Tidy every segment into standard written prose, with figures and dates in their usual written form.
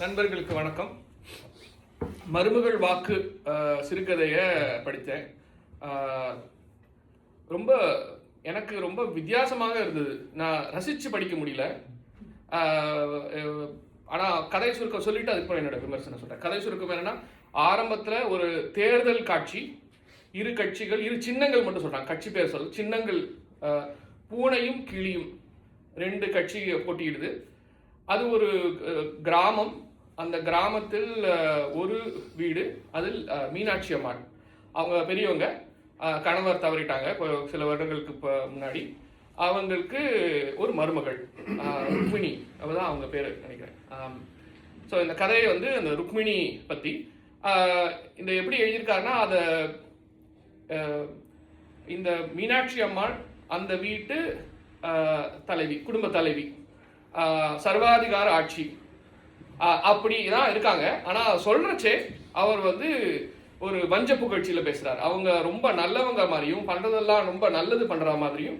நண்பர்களுக்கு வணக்கம். மருமகள் வாக்கு சிறுகதையை படித்தேன். ரொம்ப எனக்கு ரொம்ப வித்தியாசமாக இருந்தது. நான் ரசித்து படிக்க முடியல. ஆனால் கதை சுருக்கம் சொல்லிட்டு அதுக்கப்புறம் என்னோட விமர்சனம் சொல்கிறேன். கதை சுருக்கம் என்னென்னா, ஆரம்பத்தில் ஒரு தேர்தல் காட்சி, இரு கட்சிகள், இரு சின்னங்கள் மட்டும் சொல்கிறாங்க, கட்சி பேர் சொல்ல சின்னங்கள், பூனையும் கிளியும், ரெண்டு கட்சி போட்டியிடுது. அது ஒரு கிராமம். அந்த கிராமத்தில் ஒரு வீடு, அதில் மீனாட்சி அம்மாள், அவங்க பெரியவங்க, கணவர் தவறிட்டாங்க சில வருடங்களுக்கு முன்னாடி. அவங்களுக்கு ஒரு மருமகள், ருக்மிணி, அவதான் அவங்க பேர் நினைக்கிறேன். ஸோ இந்த கதையை வந்து அந்த ருக்மிணி பற்றி இந்த எப்படி எழுதியிருக்காருன்னா, அதை இந்த மீனாட்சி அம்மாள் அந்த வீட்டு தலைவி, குடும்ப தலைவி, சர்வாதிகார ஆட்சி அப்படி தான் இருக்காங்க. ஆனால் சொல்றச்சே அவர் வந்து ஒரு வஞ்ச புகழ்ச்சியில் பேசுறாரு. அவங்க ரொம்ப நல்லவங்க மாதிரியும், பண்றதெல்லாம் ரொம்ப நல்லது பண்ற மாதிரியும்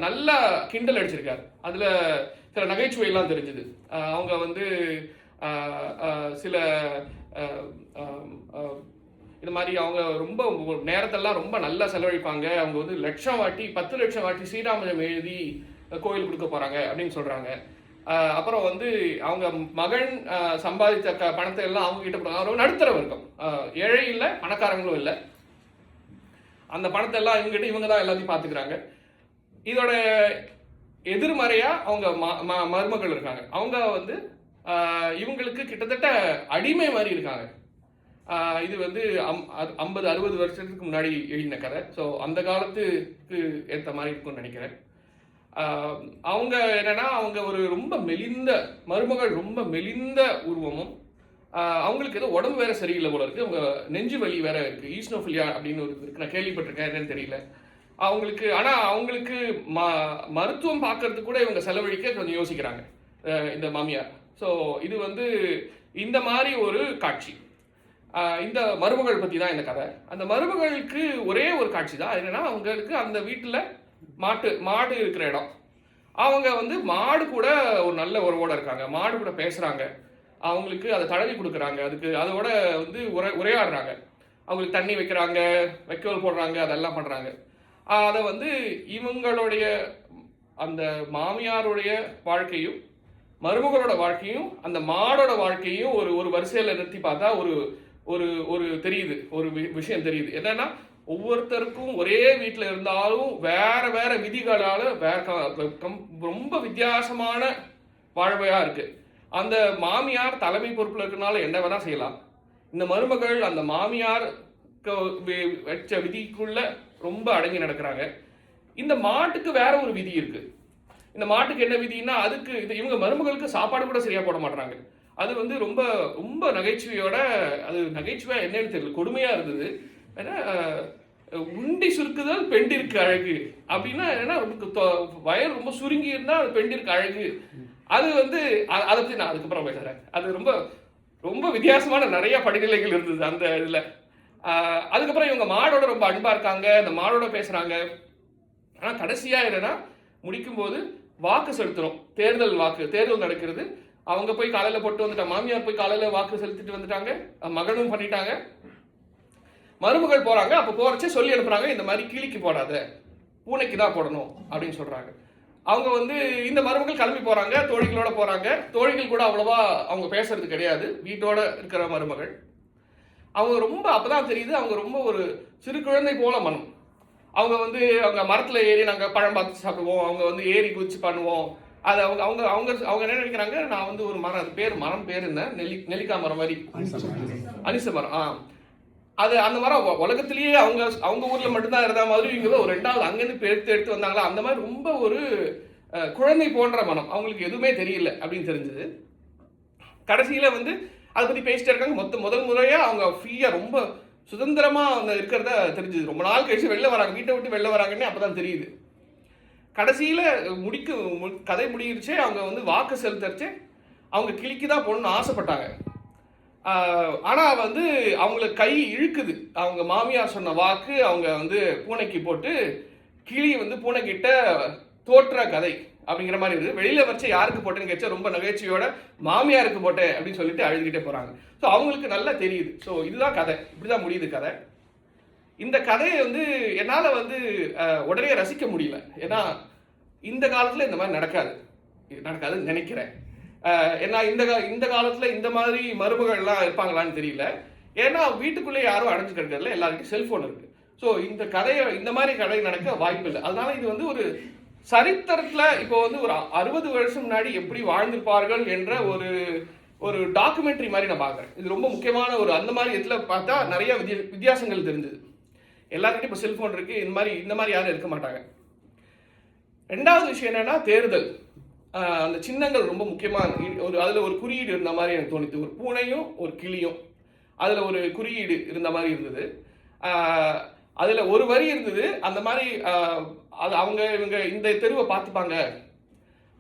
நல்லா கிண்டல் அடிச்சிருக்காரு. அதுல சில நகைச்சுவையெல்லாம் தெரிஞ்சுது. அவங்க வந்து சில இது மாதிரி அவங்க ரொம்ப நேரத்தெல்லாம் ரொம்ப நல்லா செலவழிப்பாங்க. அவங்க வந்து 10 லட்சம் வாட்டி ஸ்ரீராமஜம் எழுதி கோயில் கொடுக்க போறாங்க அப்படின்னு சொல்றாங்க. அப்புறம் வந்து அவங்க மகன் சம்பாதித்த பணத்தை எல்லாம் அவங்க கிட்ட போடுறாங்க. அவங்க நடுத்தர வர்க்கம், ஏழை இல்லை, பணக்காரங்களும் இல்லை. அந்த பணத்தை எல்லாம் இவங்க தான் எல்லாத்தையும் பார்த்துக்கிறாங்க. இதோட எதிர்மறையா அவங்க மருமகள் இருக்காங்க. அவங்க வந்து இவங்களுக்கு கிட்டத்தட்ட அடிமை மாதிரி இருக்காங்க. இது வந்து 50-60 வருஷத்துக்கு முன்னாடி எழுதின கதை. ஸோ அந்த காலத்துக்கு ஏற்ற மாதிரி இருக்கும்னு நினைக்கிறேன். அவங்க என்னன்னா, அவங்க ஒரு ரொம்ப மெலிந்த மருமகள், ரொம்ப மெலிந்த உருவமும், அவங்களுக்கு ஏதோ உடம்பு வேற சரியில்லை போல இருக்கு. அவங்க நெஞ்சு வலி வேற இருக்கு, ஈஸ்னோஃபிலியா அப்படின்னு ஒரு இருக்கு, நான் கேள்விப்பட்டிருக்கேன், என்னன்னு தெரியல அவங்களுக்கு. ஆனால் அவங்களுக்கு மருத்துவம் பார்க்கறதுக்கு கூட இவங்க செலவழிக்க கொஞ்சம் யோசிக்கிறாங்க இந்த மாமியார். ஸோ இது வந்து இந்த மாதிரி ஒரு காட்சி. இந்த மருமகள் பற்றி தான் இந்த கதை. அந்த மருமகளுக்கு ஒரே ஒரு காட்சி தான் என்னன்னா, அவங்களுக்கு அந்த வீட்டில் மாடு இருக்கிற இடம். அவங்க வந்து மாடு கூட ஒரு நல்ல உறவோட இருக்காங்க, மாடு கூட பேசுறாங்க, அவங்களுக்கு அதை தடவி கொடுக்குறாங்க, அதுக்கு அதோட வந்து உரையாடுறாங்க, அவங்களுக்கு தண்ணி வைக்கிறாங்க, வைக்கோல் போடுறாங்க, அதெல்லாம் பண்றாங்க. அதை வந்து இவங்களுடைய அந்த மாமியாருடைய வாழ்க்கையும் மருமகளோட வாழ்க்கையும் அந்த மாடோட வாழ்க்கையும் ஒரு வரிசையில் நிறுத்தி பார்த்தா ஒரு தெரியுது, ஒரு விஷயம் தெரியுது. என்னன்னா, ஒவ்வொருத்தருக்கும் ஒரே வீட்டில் இருந்தாலும் வேற விதிகளால ரொம்ப வித்தியாசமான வாழ்வையா இருக்கு. அந்த மாமியார் தலைமை பொறுப்பில் இருக்கிறனால என்ன வேணா செய்யலாம். இந்த மருமகள் அந்த மாமியார் வச்ச விதிக்குள்ள ரொம்ப அடங்கி நடக்கிறாங்க. இந்த மாட்டுக்கு வேற ஒரு விதி இருக்கு. இந்த மாட்டுக்கு என்ன விதின்னா, அதுக்கு இவங்க மருமகளுக்கு சாப்பாடு கூட சரியா போட மாட்டாங்க. அது வந்து ரொம்ப ரொம்ப நகைச்சுவையோட, அது நகைச்சுவை என்னன்னு தெரியல, கொடுமையா இருந்தது. ஏன்னா, உண்டி சுருக்குதல் பெண்டிற்கு அழகு அப்படின்னா என்ன, வயல் ரொம்ப சுருங்கி இருந்தால் அது பெண்டிற்கு அழகு. அது வந்து அதை பற்றி நான் அதுக்கப்புறம் பேசுகிறேன். அது ரொம்ப ரொம்ப வித்தியாசமான நிறைய படிநிலைகள் இருந்தது அந்த இதில். அதுக்கப்புறம் இவங்க மாடோட ரொம்ப அன்பாக இருக்காங்க, அந்த மாடோட பேசுகிறாங்க. ஆனால் கடைசியாக என்னன்னா, முடிக்கும்போது வாக்கு செலுத்துகிறோம், தேர்தல் நடக்கிறது. அவங்க போய் காலையில் போட்டு வந்துட்டாங்க, மாமியார் போய் காலையில் வாக்கு செலுத்திட்டு வந்துட்டாங்க, மகனும் பண்ணிட்டாங்க. மருமகள் போறாங்க. அப்ப போறச்சே சொல்லி அனுப்புறாங்க, இந்த மாதிரி கிளிக்கு போடாத, பூனைக்கு தான் போடணும் அப்படின்னு சொல்றாங்க. அவங்க வந்து இந்த மருமகள் கிளம்பி போறாங்க, தோழிகளோட போறாங்க. தோழிகள் கூட அவ்வளவா அவங்க பேசுறது கிடையாது, வீட்டோட இருக்கிற மருமகள். அவங்க ரொம்ப அப்பதான் தெரியுது, அவங்க ரொம்ப ஒரு சிறு குழந்தை போல மனம். அவங்க வந்து அவங்க மரத்துல ஏறி நாங்க பழம் பார்த்து சாப்பிடுவோம், அவங்க வந்து ஏறி குதிச்சு பண்ணுவோம். அது அவங்க அவங்க அவங்க அவங்க என்ன நினைக்கிறாங்க, நான் வந்து ஒரு மரம், அது மரம் பேர் என்ன, நெல்லிக்காய் மரம் மாதிரி, அனிச மரம். அது அந்த மரம் உலகத்திலேயே அவங்க ஊர்ல மட்டும்தான் இருந்த மாதிரி, இவங்க ஒரு ரெண்டாவது அங்கேருந்து எடுத்து வந்தாங்களா, அந்த மாதிரி ரொம்ப ஒரு குழந்தை போன்ற மனம். அவங்களுக்கு எதுவுமே தெரியல அப்படின்னு தெரிஞ்சது. கடைசியில வந்து அதை பத்தி பேசிட்டே இருக்காங்க. முதல் முறையா அவங்க ஃப்ரீயா ரொம்ப சுதந்திரமா அவங்க இருக்கிறத தெரிஞ்சது. ரொம்ப நாள் கழிச்சு வெளில வராங்க, வீட்டை விட்டு வெளில வராங்கன்னு அப்பதான் தெரியுது. கடைசியில கதை முடியிருச்சே, அவங்க வந்து வாக்கு செலுத்தரிச்சே அவங்க கிளிக்கு தான் போகணும்னு ஆசைப்பட்டாங்க. ஆனால் வந்து அவங்களுக்கு கை இழுக்குது. அவங்க மாமியார் சொன்ன வாக்கு அவங்க வந்து பூனைக்கு போட்டு, கிளி வந்து பூனைக்கிட்ட தோற்ற கதை அப்படிங்கிற மாதிரி இருக்குது. வெளியில வச்சு யாருக்கு போட்டேன்னு கேட்சா ரொம்ப நகைச்சுவையோட மாமியாருக்கு போட்டேன் அப்படின்னு சொல்லிட்டு அழுதுகிட்டே போறாங்க. ஸோ அவங்களுக்கு நல்லா தெரியுது. ஸோ இதுதான் கதை, இப்படிதான் முடியுது கதை. இந்த கதையை வந்து என்னால் வந்து உடனே ரசிக்க முடியல. ஏன்னா இந்த காலத்தில் இந்த மாதிரி நடக்காதுன்னு நினைக்கிறேன். ஏன்னா இந்த காலத்தில் இந்த மாதிரி மருமகள்லாம் இருப்பாங்களான்னு தெரியல. ஏன்னா வீட்டுக்குள்ளே யாரும் அடைஞ்சு கிடக்கிறதுல எல்லாருக்கும் செல்ஃபோன் இருக்கு. ஸோ இந்த மாதிரி கதை நடக்க வாய்ப்பு இல்லை. அதனால இது வந்து ஒரு சரித்திரத்தில் இப்போ வந்து ஒரு 60 வருஷம் முன்னாடி எப்படி வாழ்ந்திருப்பார்கள் என்ற ஒரு டாக்குமெண்ட்ரி மாதிரி நான் பார்க்குறேன். இது ரொம்ப முக்கியமான அந்த மாதிரி இடத்துல பார்த்தா நிறைய வித்தியாசங்கள் தெரிஞ்சது. எல்லாருக்கிட்டும் இப்போ செல்ஃபோன் இருக்கு. இந்த மாதிரி யாரும் இருக்க மாட்டாங்க. ரெண்டாவது விஷயம் என்னன்னா தேர்தல். அந்த சின்னங்கள் ரொம்ப முக்கியமான அதில் ஒரு குறியீடு இருந்த மாதிரி எனக்கு தோணித்து. ஒரு பூனையும் ஒரு கிளியும் அதில் ஒரு குறியீடு இருந்த மாதிரி இருந்தது. அதில் ஒரு வரி இருந்தது. அந்த மாதிரி அது இவங்க இந்த தெருவை பார்த்துப்பாங்க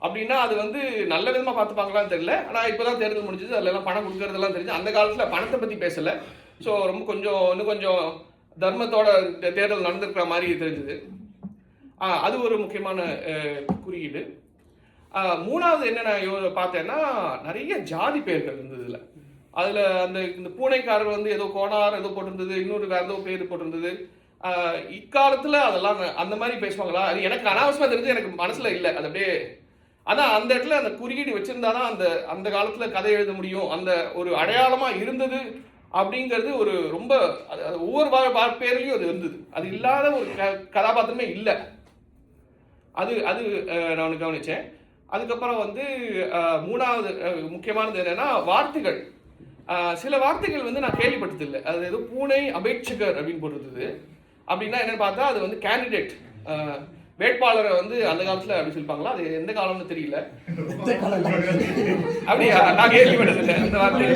அப்படின்னா அது வந்து நல்ல விதமாக பார்த்துப்பாங்களான்னு தெரியல. ஆனால் இப்போ தான் தேர்தல் முடிஞ்சது, அதில் எல்லாம் பணம் கொடுக்கறதெல்லாம் தெரிஞ்சு. அந்த காலத்தில் பணத்தை பற்றி பேசலை. ஸோ ரொம்ப இன்னும் கொஞ்சம் தர்மத்தோட தேர்தல் நடந்திருக்கிற மாதிரி தெரிஞ்சுது. அது ஒரு முக்கியமான குறியீடு. மூணாவது என்ன நான் பார்த்தேன்னா நிறைய ஜாதி பெயர்கள் இருந்தது. அதில் இந்த பூனைக்காரர் வந்து ஏதோ கோணார் ஏதோ போட்டிருந்தது, இன்னொரு வேற ஏதோ பேர் போட்டிருந்தது. இக்காலத்தில் அதெல்லாம் அந்த மாதிரி பேசுவாங்களா? அது எனக்கு அனாவசியமாக தெரிஞ்சு எனக்கு மனசில் இல்லை. அது அப்படியே ஆனால் அந்த இடத்துல அந்த குறியீடு வச்சிருந்தாதான் அந்த காலத்தில் கதை எழுத முடியும். அந்த ஒரு அடையாளமாக இருந்தது அப்படிங்கிறது ஒரு ரொம்ப ஒவ்வொரு பேர்லையும் அது இருந்தது. அது இல்லாத ஒரு கதாபாத்திரமே இல்லை. அது நான் கவனித்தேன். அதுக்கப்புறம் வந்து மூணாவது முக்கியமானது என்னன்னா வார்த்தைகள். சில வார்த்தைகள் வந்து நான் கேள்விப்பட்டதில்லை. அது ஏதோ பூனை அபேட்சகர் அப்படின்னு போட்டிருந்தது. அப்படின்னா என்னன்னு பார்த்தா அது வந்து கேண்டிடேட் வேட்பாளரை வந்து அந்த காலத்தில் அப்படி சொல்லிப்பாங்களா? அது எந்த காலம்னு தெரியல. அப்படியா? நான் கேள்விப்பட்டதில்லை அந்த வார்த்தை.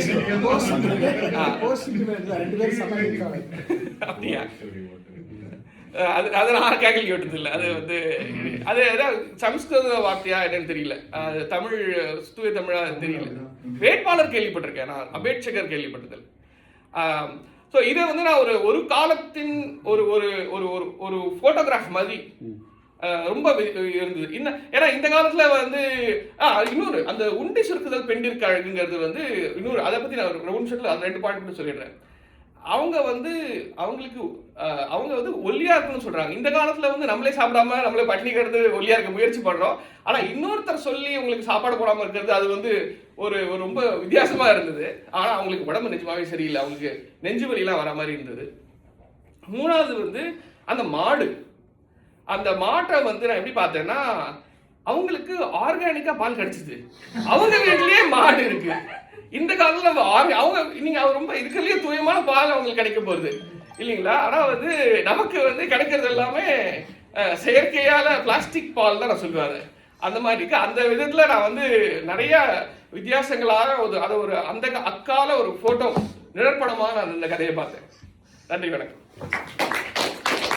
அப்படியா? அது நான் கேள்விப்பட்டதில்லை. அது வந்து அது ஏதாவது சமஸ்கிருத வார்த்தையா என்னன்னு தெரியல. அது தமிழ் தூய தமிழா தெரியல. வேட்பாளர் கேள்விப்பட்டிருக்கேன், நான் அபேட்சகர் கேள்விப்பட்டதில்லை. ஸோ இதை வந்து நான் ஒரு காலத்தின் ஒரு ஃபோட்டோகிராஃப் மாதிரி ரொம்ப இருந்தது. ஏன்னா இந்த காலத்துல வந்து இன்னொரு அந்த உண்டி சுருக்குதல் பெண்டிற்கு அழகுங்கிறது வந்து இன்னொரு, அதை பத்தி நான் ஒரு நிமிஷத்துல அது 2 பாயிண்ட் மட்டும் சொல்லிடுறேன். அவங்க வந்து ஒல்லியா இருக்குன்னு சொல்றாங்க. இந்த காலத்துல வந்து நம்மளே சாப்பிடாம நம்மளே பட்டினி கிடந்து ஒல்லியா இருக்க முயற்சி பண்றோம். ஆனா இன்னொருத்தர் சொல்லி உங்களுக்கு சாப்பாடு போடாம இருக்கிறது அது வந்து ஒரு ரொம்ப வித்தியாசமா இருந்தது. ஆனா அவங்களுக்கு உடம்பு நிஜமாவே சரியில்லை. அவங்களுக்கு நெஞ்சு வலியெல்லாம் வர மாதிரி இருந்தது. மூணாவது வந்து அந்த மாட்டை வந்து நான் எப்படி பார்த்தேன்னா அவங்களுக்கு ஆர்கானிக்கா பால் கிடைச்சிது. அவங்க வீட்லயே மாடு இருக்கு. இந்த காலத்துல அவங்க நீங்க ரொம்ப இருக்கிறதுலயே தூயமான பால் அவங்களுக்கு கிடைக்க போகுது இல்லைங்களா? ஆனா வந்து நமக்கு வந்து கிடைக்கிறது எல்லாமே செயற்கையால பிளாஸ்டிக் பால் தான் நான் சொல்லுவாரு. அந்த மாதிரி இருக்கு. அந்த விதத்துல நான் வந்து நிறைய வித்தியாசங்களாக அந்த அக்கால ஒரு போட்டோ நிழற்படமாக நான் இந்த கதையை பார்த்தேன். நன்றி, வணக்கம்.